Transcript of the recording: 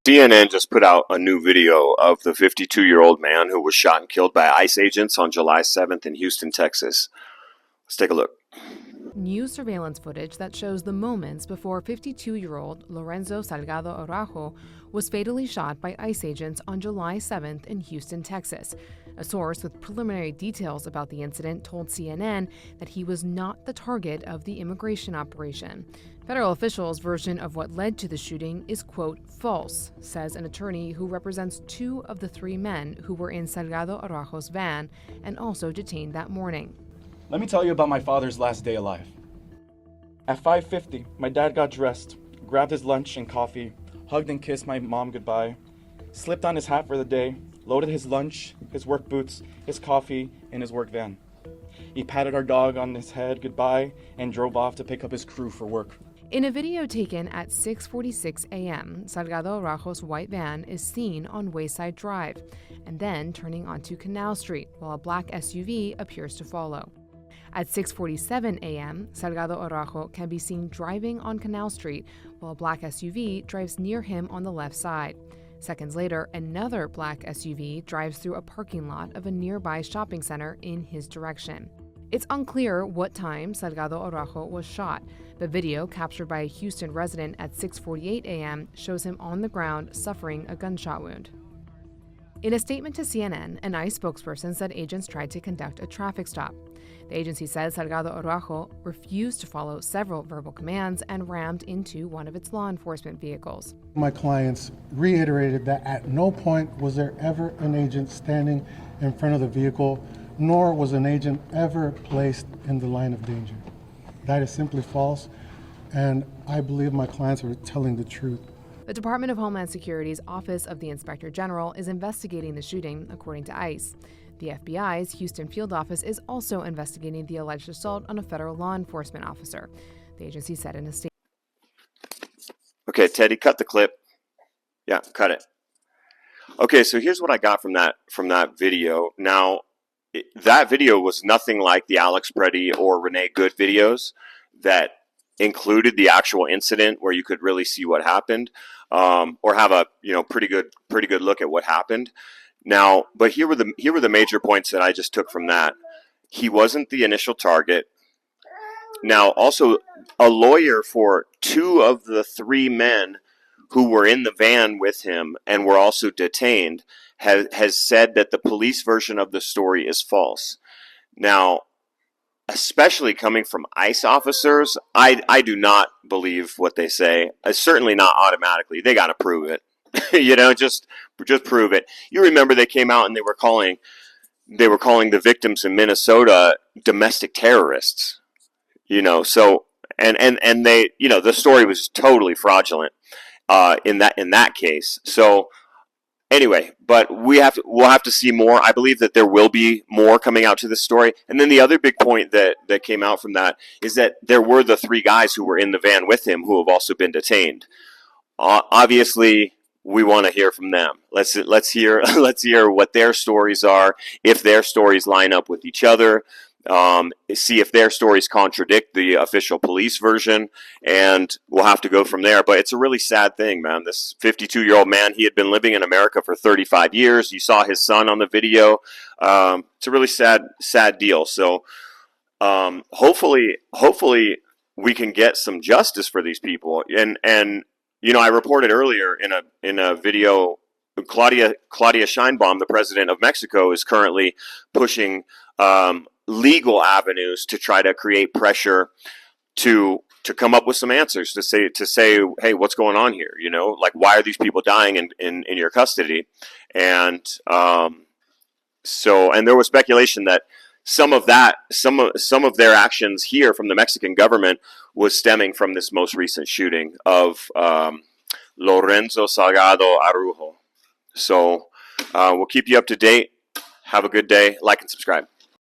CNN just put out a new video of the 52-year-old man who was shot and killed by ICE agents on July 7th in Houston, Texas. Let's take a look. New surveillance footage that shows the moments before 52-year-old Lorenzo Salgado Araujo was fatally shot by ICE agents on July 7th in Houston, Texas. A source with preliminary details about the incident told CNN that he was not the target of the immigration operation. Federal officials' version of what led to the shooting is, quote, false, says an attorney who represents two of the three men who were in Salgado Araujo's van and also detained that morning. Let me tell you about my father's last day alive. At 5:50, my dad got dressed, grabbed his lunch and coffee, hugged and kissed my mom goodbye, slipped on his hat for the day, loaded his lunch, his work boots, his coffee, in his work van. He patted our dog on his head goodbye and drove off to pick up his crew for work. In a video taken at 6:46 a.m., Salgado Araujo's white van is seen on Wayside Drive and then turning onto Canal Street while a black SUV appears to follow. At 6:47 a.m., Salgado Araujo can be seen driving on Canal Street while a black SUV drives near him on the left side. Seconds later, another black SUV drives through a parking lot of a nearby shopping center in his direction. It's unclear what time Salgado Araujo was shot, but video captured by a Houston resident at 6:48 a.m. shows him on the ground suffering a gunshot wound. In a statement to CNN, an ICE spokesperson said agents tried to conduct a traffic stop. The agency says Salgado Araujo refused to follow several verbal commands and rammed into one of its law enforcement vehicles. My clients reiterated that at no point was there ever an agent standing in front of the vehicle, nor was an agent ever placed in the line of danger. That is simply false, and I believe my clients are telling the truth. The Department of Homeland Security's Office of the Inspector General is investigating the shooting, according to ICE. The FBI's Houston field office is also investigating the alleged assault on a federal law enforcement officer, the agency said in a statement. Okay, Teddy, cut the clip. Yeah, cut it. Okay, so here's what I got from that video. Now, that video was nothing like the Alex Preddy or Renee Good videos that included the actual incident where you could really see what happened, or have a pretty good look at what happened. Now, but here were the major points that I just took from that. He wasn't the initial target. Now, also, a lawyer for two of the three men who were in the van with him and were also detained has said that the police version of the story is false. Now, especially coming from ICE officers, I do not believe what they say. Certainly not automatically. They got to prove it. Just prove it. You remember they came out and they were calling the victims in Minnesota domestic terrorists. So and they, the story was totally fraudulent in that case. So anyway, but we'll have to see more. I believe that there will be more coming out to this story. And then the other big point that came out from that is that there were the three guys who were in the van with him who have also been detained. Obviously, we want to hear from them. Let's hear what their stories are, if their stories line up with each other, see if their stories contradict the official police version, and we'll have to go from there. But it's a really sad thing, man. This 52-year-old man, he had been living in America for 35 years. You saw his son on the video. It's a really sad deal. So hopefully we can get some justice for these people. And I reported earlier in a video, Claudia Sheinbaum, the president of Mexico, is currently pushing legal avenues to try to create pressure to come up with some answers, to say, hey, what's going on here? Like, why are these people dying in your custody? And and there was speculation that some of their actions here from the Mexican government was stemming from this most recent shooting of Lorenzo Salgado Araujo. So we'll keep you up to date. Have a good day. Like and subscribe.